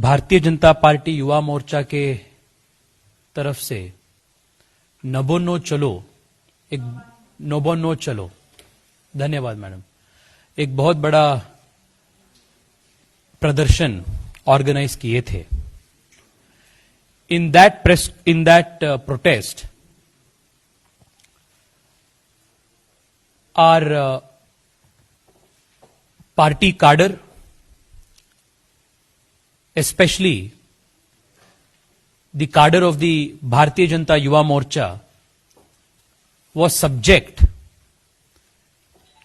Bharatiya Janata party Yuva Morcha के तरफ से नबो नो चलो, एक नोबो नो चलो, धन्यवाद मैडम, एक बहुत बड़ा प्रदर्शन ऑर्गेनाइज किए थे. In that protest, our party cadre, especially the cadre of the Bharatiya Janata Yuva Morcha, was subject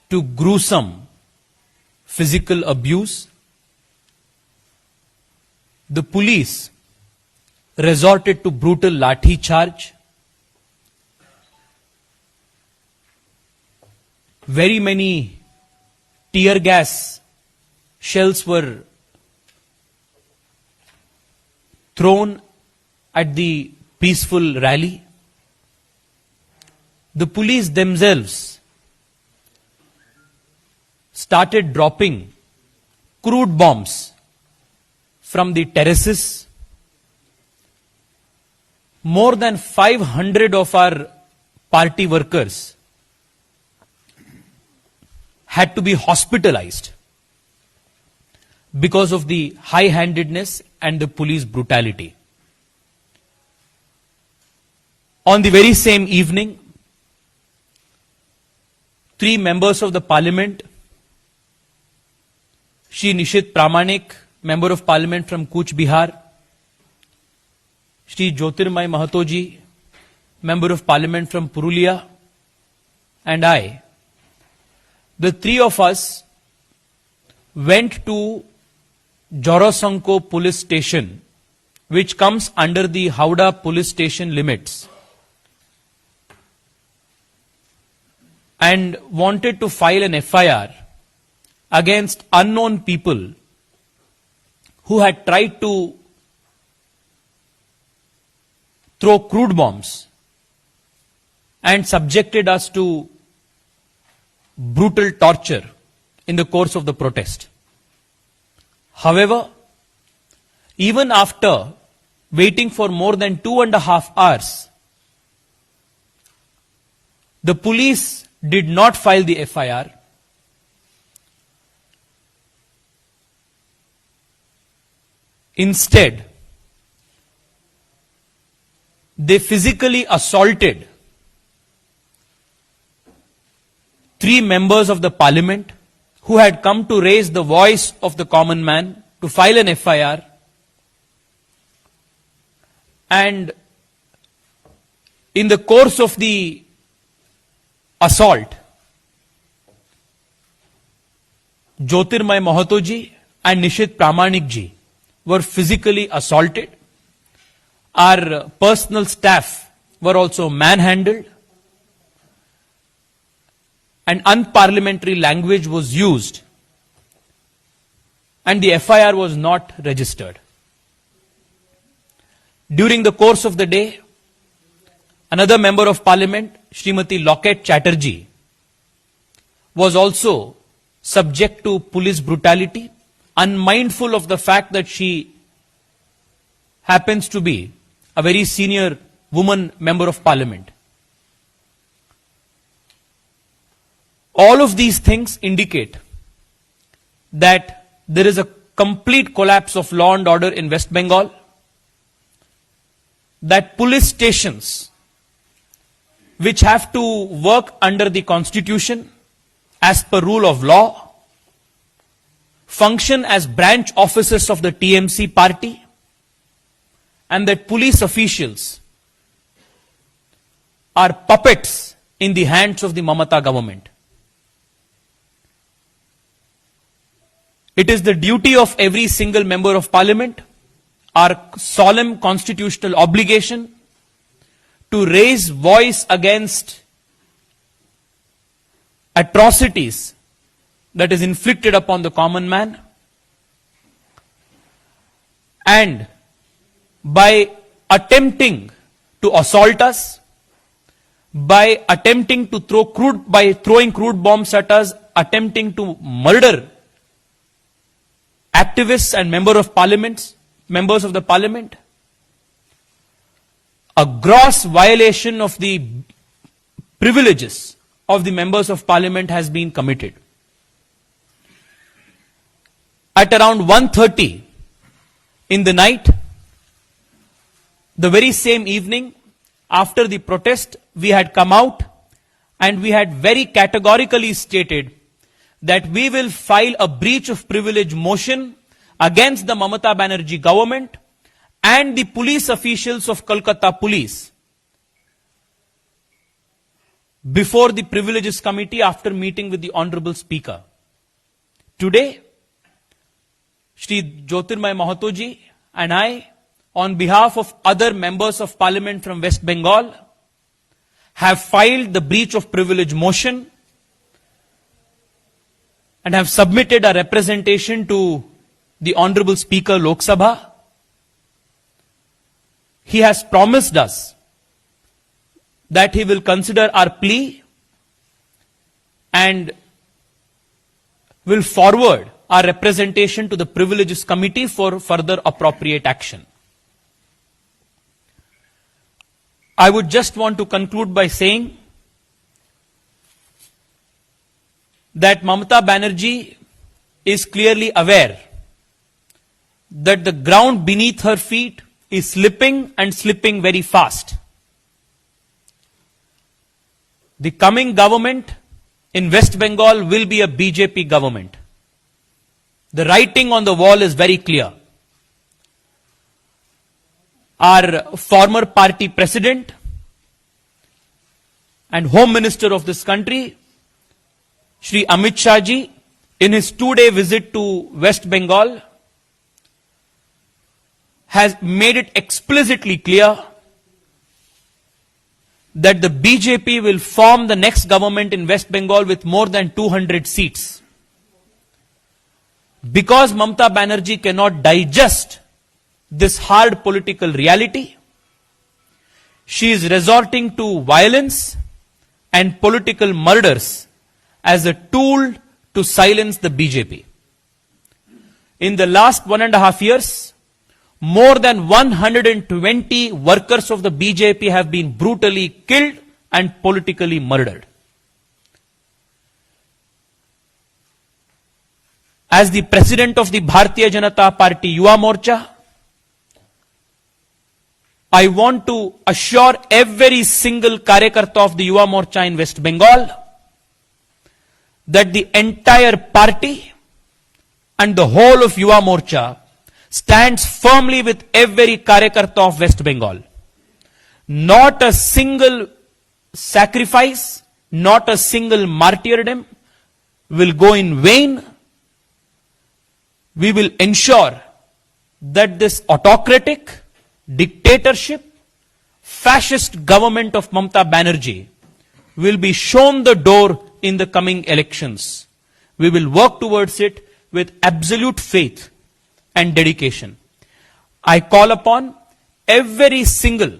to gruesome physical abuse. The police resorted to brutal lathi charge. Very many tear gas shells were thrown at the peaceful rally. The police themselves started dropping crude bombs from the terraces. More than 500 of our party workers had to be hospitalized because of the high-handedness and the police brutality. On the very same evening, 3 members of the parliament, Shri Nishit Pramanik, member of parliament from Cooch Behar, Shri Jyotirmay Mahato ji, member of parliament from Purulia, and I, the 3 of us went to Jorasanko police station, which comes under the Howrah police station limits, and wanted to file an FIR against unknown people who had tried to throw crude bombs and subjected us to brutal torture in the course of the protest. However, even after waiting for more than 2.5 hours, the police did not file the FIR. Instead, they physically assaulted 3 members of the parliament who had come to raise the voice of the common man, to file an FIR. And in the course of the assault, Jyotirmay Mahato ji and Nishit Pramanik ji were physically assaulted. Our personal staff were also manhandled, and unparliamentary language was used, and the FIR was not registered. During the course of the day, another member of parliament, Srimati Locket Chatterjee, was also subject to police brutality, unmindful of the fact that she happens to be a very senior woman member of parliament. All of these things indicate that there is a complete collapse of law and order in West Bengal, that police stations, which have to work under the constitution as per rule of law, function as branch offices of the TMC party, and that police officials are puppets in the hands of the Mamata government. It is the duty of every single member of parliament, our solemn constitutional obligation, to raise voice against atrocities that is inflicted upon the common man, and by attempting to assault us, by attempting to throwing crude bombs at us, attempting to murder activists and member of parliaments, members of the parliament, a gross violation of the privileges of the members of parliament has been committed. At around 1:30 in the night, the very same evening, after the protest, we had come out and we had very categorically stated that we will file a breach of privilege motion against the Mamata Banerjee government and the police officials of Kolkata Police before the Privileges Committee after meeting with the Honorable Speaker. Today, Shri Jyotirmay Mahato ji and I, on behalf of other members of Parliament from West Bengal, have filed the breach of privilege motion and have submitted a representation to the Honorable Speaker Lok Sabha. He has promised us that he will consider our plea and will forward our representation to the Privileges Committee for further appropriate action. I would just want to conclude by saying that Mamata Banerjee is clearly aware that the ground beneath her feet is slipping and slipping very fast. The coming government in West Bengal will be a BJP government. The writing on the wall is very clear. Our former party president and Home Minister of this country, Shri Amit Shah ji, in his 2-day visit to West Bengal, has made it explicitly clear that the BJP will form the next government in West Bengal with more than 200 seats. Because Mamata Banerjee cannot digest this hard political reality, she is resorting to violence and political murders as a tool to silence the BJP. In the last 1.5 years, more than 120 workers of the BJP have been brutally killed and politically murdered. As the president of the Bharatiya Janata Party Yuva Morcha, I want to assure every single Karyakarta of the Yuva Morcha in West Bengal that the entire party and the whole of Yuva Morcha stands firmly with every Karyakarta of West Bengal. Not a single sacrifice, not a single martyrdom will go in vain. We will ensure that this autocratic, dictatorship, fascist government of Mamata Banerjee will be shown the door in the coming elections. We will work towards it with absolute faith and dedication. I call upon every single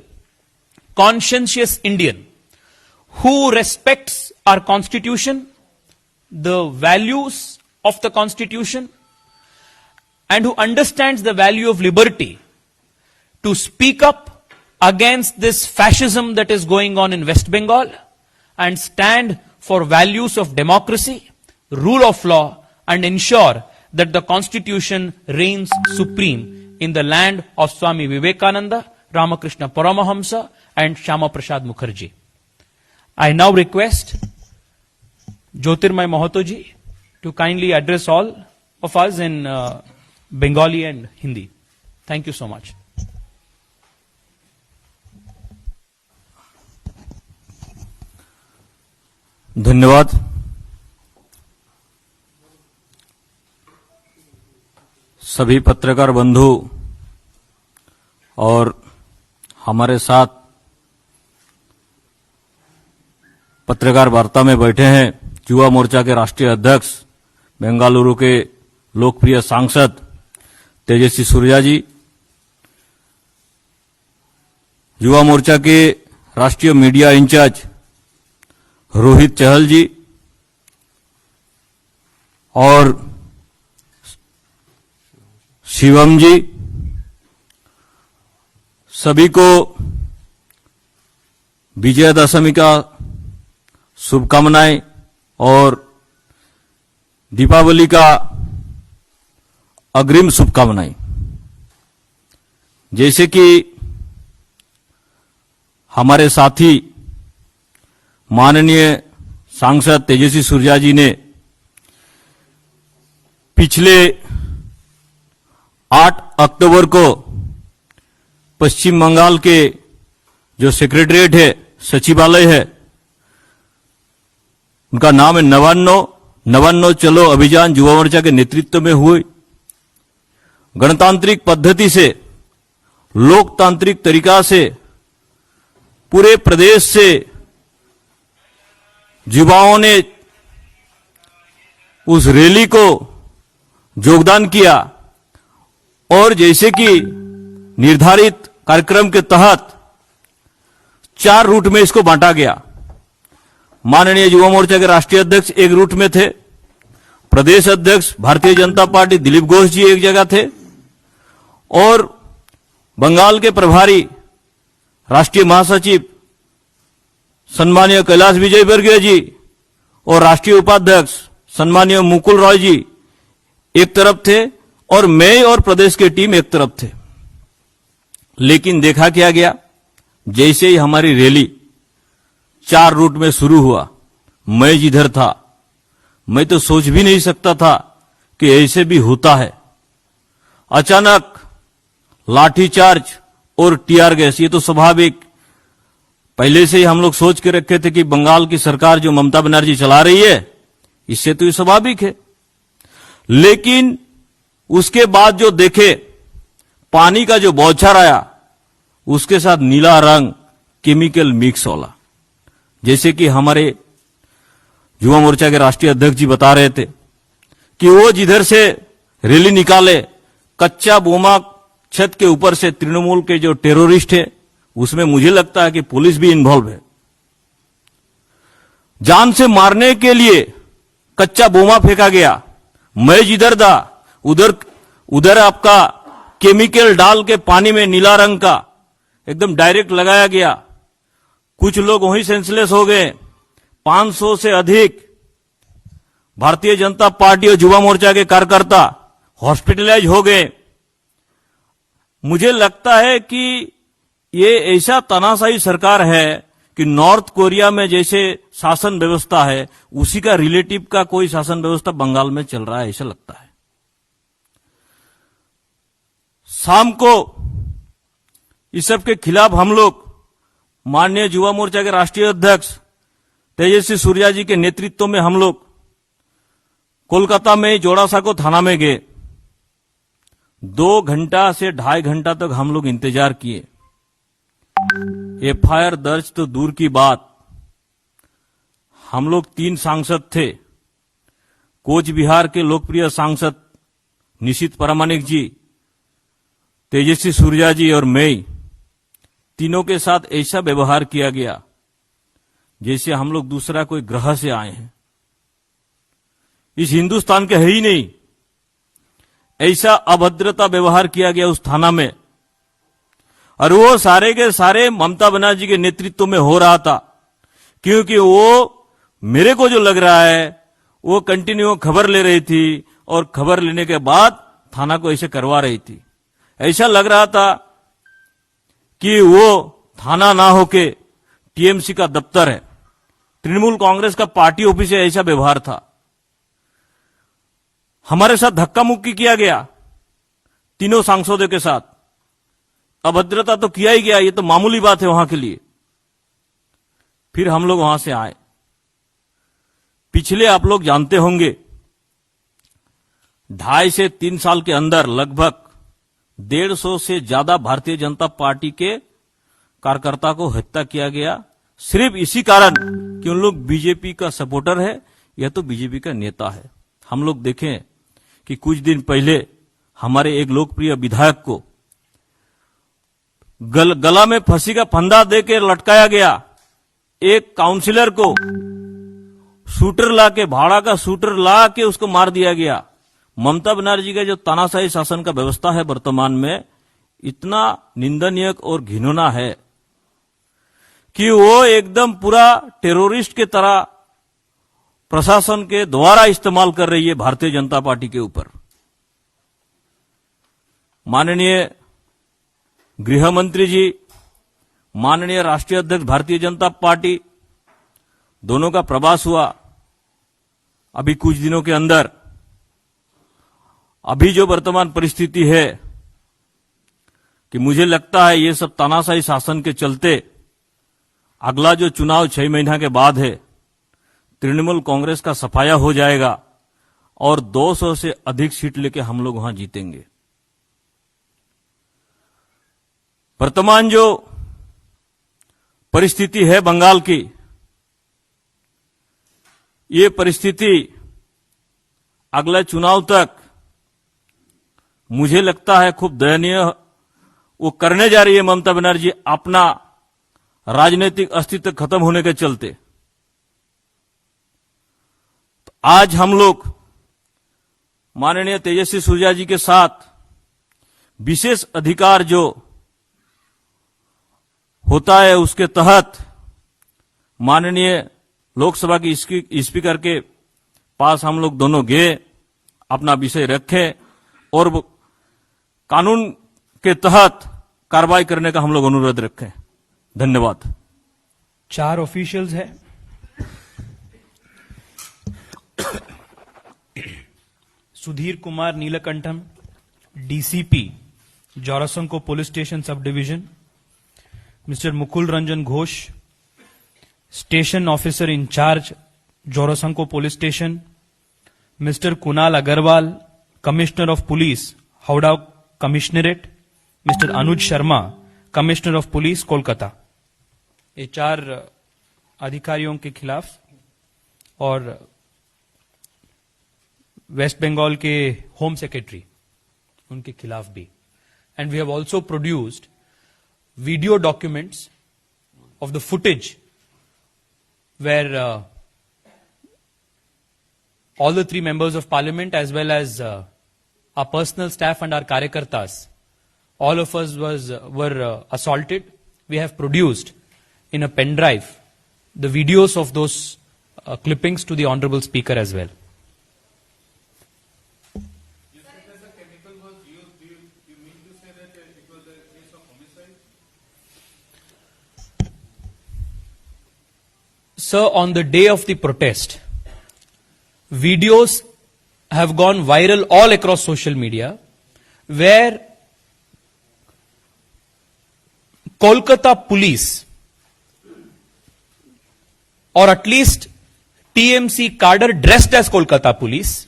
conscientious Indian who respects our Constitution, the values of the Constitution, and who understands the value of liberty to speak up against this fascism that is going on in West Bengal and stand for values of democracy, rule of law, and ensure that the Constitution reigns supreme in the land of Swami Vivekananda, Ramakrishna Paramahamsa, and Shyama Prasad Mukherjee. I now request Jyotirmay Mahato ji to kindly address all of us in Bengali and Hindi. Thank you so much. धन्यवाद। सभी पत्रकार बंधु और हमारे साथ पत्रकार वार्ता में बैठे हैं युवा मोर्चा के राष्ट्रीय अध्यक्ष, बेंगलुरु के लोकप्रिय सांसद तेजस्वी सूर्या जी, युवा मोर्चा के राष्ट्रीय मीडिया इंचार्ज रोहित चहल जी और शिवम जी, सभी को विजयदशमी का शुभकामनाएं और दीपावली का अग्रिम शुभकामनाएं। जैसे कि हमारे साथी माननीय सांसद तेजस्वी सूर्या जी ने पिछले 8 अक्टूबर को पश्चिम बंगाल के जो सेक्रेटरीट है, सचिवालय है, उनका नाम है नवान्नो चलो अभियान, युवा मोर्चा के नेतृत्व में हुई गणतांत्रिक पद्धति से, लोकतांत्रिक तरीका से पूरे प्रदेश से युवाओं ने उस रैली को योगदान किया और जैसे कि निर्धारित कार्यक्रम के तहत 4 रूट में इसको बांटा गया। माननीय युवा मोर्चा के राष्ट्रीय अध्यक्ष एक रूट में थे, प्रदेश अध्यक्ष भारतीय जनता पार्टी दिलीप घोष जी एक जगह थे और बंगाल के प्रभारी राष्ट्रीय महासचिव सम्मानीय कैलाश विजयवर्गीय जी और राष्ट्रीय उपाध्यक्ष सम्मानीय मुकुल रॉय जी एक तरफ थे और मैं और प्रदेश की टीम एक तरफ थे। लेकिन देखा क्या गया, जैसे ही हमारी रैली 4 रूट में शुरू हुआ, मैं जिधर था मैं तो सोच भी नहीं सकता था कि ऐसे भी होता है। अचानक लाठीचार्ज और टीआर गैस, ये तो स्वाभाविक, पहले से ही हम लोग सोच के रखे थे कि बंगाल की सरकार जो ममता बनर्जी चला रही है, इससे तो ये स्वाभाविक है। लेकिन उसके बाद जो देखे पानी का जो बौछार आया, उसके साथ नीला रंग केमिकल मिक्स वाला, जैसे कि हमारे युवा मोर्चा के राष्ट्रीय अध्यक्ष जी बता रहे थे कि वो जिधर से रैली निकाले, कच्चा बोमा छत के ऊपर से तृणमूल के जो टेररिस्ट है, उसमें मुझे लगता है कि पुलिस भी इन्वॉल्व है। जान से मारने के लिए कच्चा बोमा फेंका गया। मैं जिधर था उधर आपका केमिकल डाल के पानी में नीला रंग का एकदम डायरेक्ट लगाया गया। कुछ लोग वहीं सेंसलेस हो गए। 500 से अधिक भारतीय जनता पार्टी और युवा मोर्चा के कार्यकर्ता हॉस्पिटलाइज हो गए। मुझे लगता है कि ये ऐसा तानाशाही सरकार है कि नॉर्थ कोरिया में जैसे शासन व्यवस्था है, उसी का रिलेटिव का कोई शासन व्यवस्था बंगाल में चल रहा है, ऐसा लगता है। शाम को इस सब के खिलाफ हम लोग माननीय युवा मोर्चा के राष्ट्रीय अध्यक्ष तेजस्वी सूर्या जी के नेतृत्व में हम लोग कोलकाता में जोड़ासांको थाना में गए। 2 घंटा से 2.5 घंटा तक हम लोग इंतजार किए। एफआईआर दर्ज तो दूर की बात, हम लोग 3 सांसद थे। कोच बिहार के लोकप्रिय सांसद निशित प्रामाणिक जी, तेजस्वी सूर्या जी और मैं, तीनों के साथ ऐसा व्यवहार किया गया जैसे हम लोग दूसरा कोई ग्रह से आए हैं। इस हिंदुस्तान के है ही नहीं, ऐसा अभद्रता व्यवहार किया गया उस थाना में। और वो सारे के सारे ममता बनर्जी के नेतृत्व में हो रहा था, क्योंकि वो मेरे को जो लग रहा है वो कंटिन्यू खबर ले रही थी और खबर लेने के बाद थाना को ऐसे करवा रही थी। ऐसा लग रहा था कि वो थाना ना होके टीएमसी का दफ्तर है, तृणमूल कांग्रेस का पार्टी ऑफिस है, ऐसा व्यवहार था। हमारे साथ धक्का मुक्की किया गया तीनों सांसदों के साथ। अभद्रता तो किया ही गया, ये तो मामूली बात है वहां के लिए। फिर हम लोग वहां से आए। पिछले आप लोग जानते होंगे 2.5 से 3 साल के अंदर लगभग 150 से ज्यादा भारतीय जनता पार्टी के कार्यकर्ता को हत्या किया गया, सिर्फ इसी कारण कि उन लोग बीजेपी का सपोर्टर है या तो बीजेपी का नेता है। हम लोग देखें कि कुछ दिन पहले हमारे एक लोकप्रिय विधायक को गला में फांसी का फंदा देकर लटकाया गया। एक काउंसिलर को शूटर ला के, भाड़ा का शूटर ला के उसको मार दिया गया। ममता बनर्जी का जो तानाशाही शासन का व्यवस्था है वर्तमान में, इतना निंदनीय और घिनौना है कि वो एकदम पूरा टेररिस्ट के तरह प्रशासन के द्वारा इस्तेमाल कर रही है भारतीय जनता पार्टी के ऊपर। माननीय गृह मंत्री जी, माननीय राष्ट्रीय अध्यक्ष भारतीय जनता पार्टी, दोनों का प्रवास हुआ अभी कुछ दिनों के अंदर। अभी जो वर्तमान परिस्थिति है कि मुझे लगता है ये सब तानाशाही शासन के चलते अगला जो चुनाव 6 महीना के बाद है, तृणमूल कांग्रेस का सफाया हो जाएगा और 200 से अधिक सीट लेके हम लोग वहां जीतेंगे। वर्तमान जो परिस्थिति है बंगाल की, ये परिस्थिति अगले चुनाव तक मुझे लगता है खूब दयनीय वो करने जा रही है ममता बनर्जी, अपना राजनीतिक अस्तित्व खत्म होने के चलते। तो आज हम लोग माननीय तेजस्वी सूर्या जी के साथ विशेष अधिकार जो होता है उसके तहत माननीय लोकसभा की स्पीकर के पास हम लोग दोनों गए, अपना विषय रखे और कानून के तहत कार्रवाई करने का हम लोग अनुरोध रखें। धन्यवाद। 4 ऑफिशियल्स हैं। Sudhir Kumar Neelkantham, DCP Jorasanko police station sub division, Mister Mukul Ranjan Ghosh, station officer incharge Jorasanko police station, Mister Kunal Agarwal, commissioner of police Howrah commissionerate, Mister Anuj Sharma, commissioner of police Kolkata. ये 4 अधिकारियों के खिलाफ और वेस्ट बंगाल के होम सेक्रेटरी उनके खिलाफ भी। And we have also produced video documents of the footage where all the 3 members of parliament as well as our personal staff and our karyakartas, all of us were assaulted. We have produced in a pen drive the videos of those clippings to the honorable speaker as well. Sir, on the day of the protest, videos have gone viral all across social media where Kolkata police, or at least TMC cadre dressed as Kolkata police,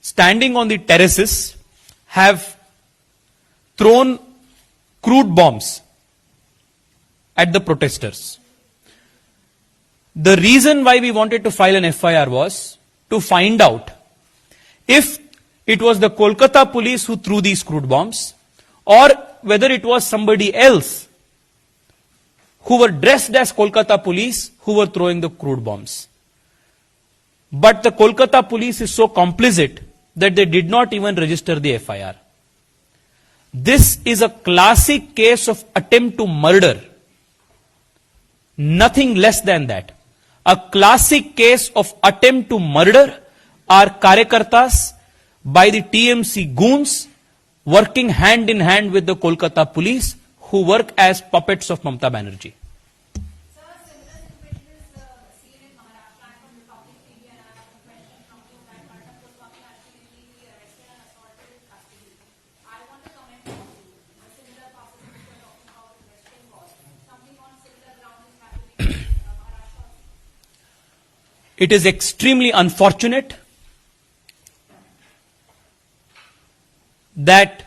standing on the terraces, have thrown crude bombs at the protesters. The reason why we wanted to file an FIR was to find out if it was the Kolkata police who threw these crude bombs or whether it was somebody else who were dressed as Kolkata police who were throwing the crude bombs. But the Kolkata police is so complicit that they did not even register the FIR. This is a classic case of attempt to murder. Nothing less than that. A classic case of attempt to murder are karyakartas by the TMC goons working hand in hand with the Kolkata police who work as puppets of Mamata Banerjee. It is extremely unfortunate that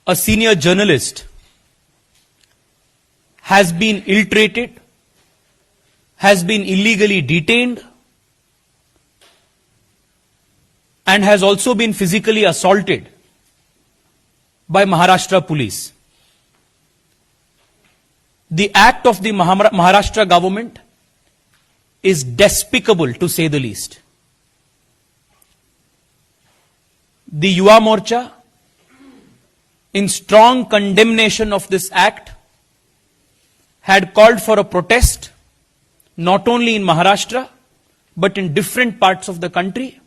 a senior journalist has been ill-treated, has been illegally detained, and has also been physically assaulted by Maharashtra police. The act of the Maharashtra government is despicable, to say the least. The Yuva Morcha in strong condemnation of this act, had called for a protest not only in Maharashtra but in different parts of the country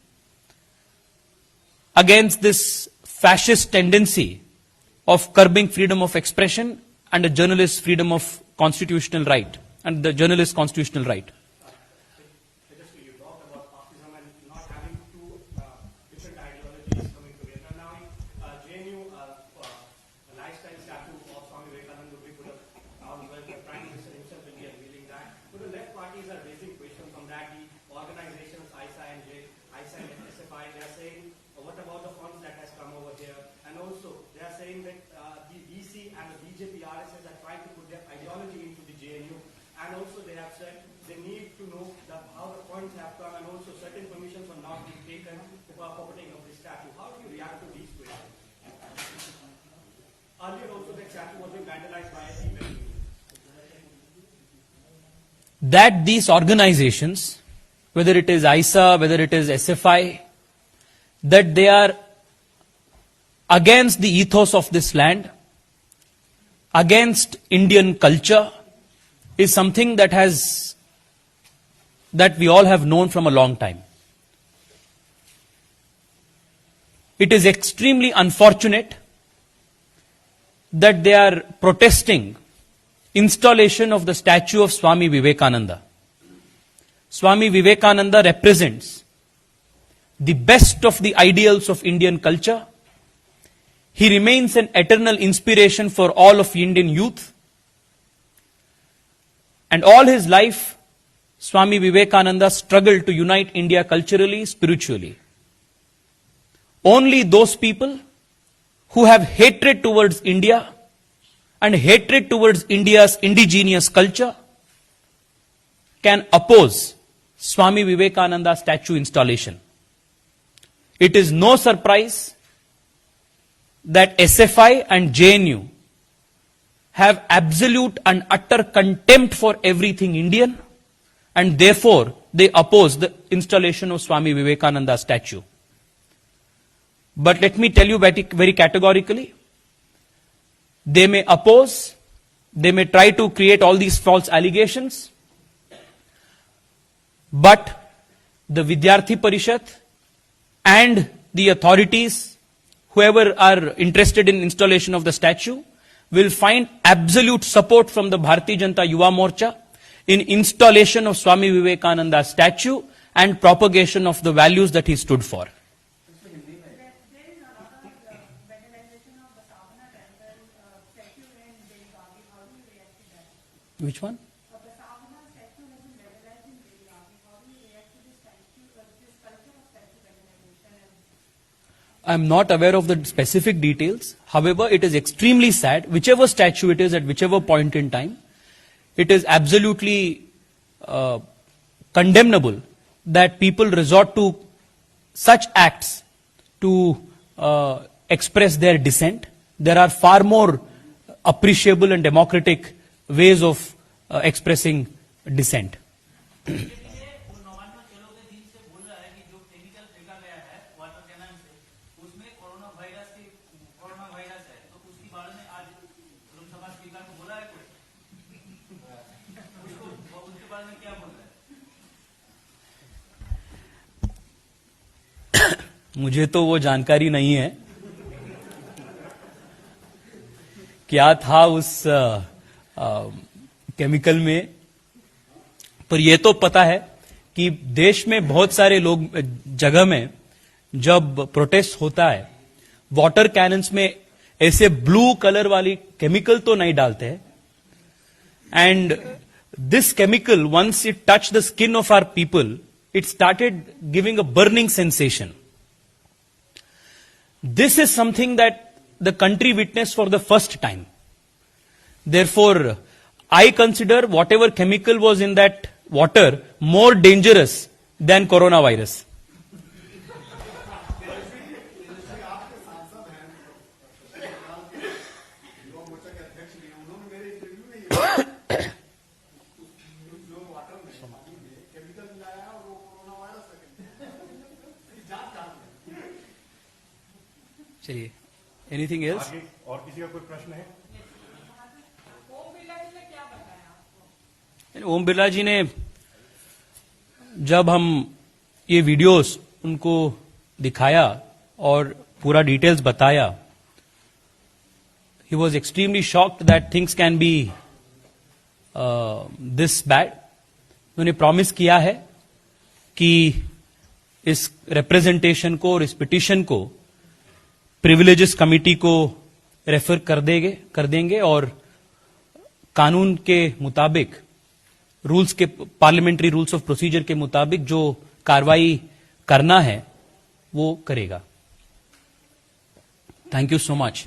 against this fascist tendency of curbing freedom of expression and a journalist's freedom of constitutional right and the journalist's constitutional right. Just you talked about Marxism and not having two different ideologies coming together. Now, in JNU, a lifestyle statue of Swami Vivekananda would be put up. Now, the Prime Minister himself will be unveiling that. But the left parties are raising questions on that. The organizations, ISA and SFI, they are saying, what about the funds that has come over here? And also, they are saying that the DC and the BJP, RSS are trying to put their ideology into the JNU. And also they have said they need to know how the funds have come and also certain permissions are not being taken for putting of this statue. How do you react to these questions? Earlier also the statue was being vandalized by a female. That these organizations, whether it is ISA, whether it is SFI, that they are against the ethos of this land, against Indian culture, is something that we all have known from a long time. It is extremely unfortunate that they are protesting installation of the statue of Swami Vivekananda. Swami Vivekananda represents the best of the ideals of Indian culture. He remains an eternal inspiration for all of Indian youth. And all his life, Swami Vivekananda struggled to unite India culturally, spiritually. Only those people who have hatred towards India and hatred towards India's indigenous culture can oppose Swami Vivekananda statue installation. It is no surprise that SFI and JNU have absolute and utter contempt for everything Indian, and therefore they oppose the installation of Swami Vivekananda statue. But let me tell you very categorically, they may oppose, they may try to create all these false allegations, but the Vidyarthi Parishad and the authorities, whoever are interested in installation of the statue, will find absolute support from the Bharatiya Janata Yuva Morcha in installation of Swami Vivekananda statue and propagation of the values that he stood for. There is a lot of vandalization of the Savana temple statue in Belgavi. How do you react to that? Which one? The Savana statue has been vandalized in Belgavi. How do you react to this statue, this culture of statue vandalization? I am not aware of the specific details. However, it is extremely sad, whichever statue it is at whichever point in time, it is absolutely condemnable that people resort to such acts to express their dissent. There are far more appreciable and democratic ways of expressing dissent. मुझे तो वो जानकारी नहीं है क्या था उस chemical में, पर यह तो पता है कि देश में बहुत सारे लोग जगह में जब प्रोटेस्ट होता है वाटर कैनन्स में ऐसे ब्लू कलर वाली केमिकल तो नहीं डालते हैं, and this chemical once it touch the skin of our people it started giving a burning sensation. This is something that the country witnessed for the first time. Therefore, I consider whatever chemical was in that water more dangerous than coronavirus. चलिए, anything else? और किसी का कोई प्रश्न है? ओम बिरला जी ने जब हम ये वीडियोस उनको दिखाया और पूरा डिटेल्स बताया, he was extremely shocked that things can be this bad. उन्होंने प्रॉमिस किया है कि इस रिप्रेजेंटेशन को और इस पिटीशन को प्रिविलेजेस कमिटी को रेफर कर देंगे और कानून के मुताबिक, रूल्स के, पार्लियामेंट्री रूल्स ऑफ प्रोसीजर के मुताबिक जो कार्रवाई करना है वो करेगा. Thank you so much.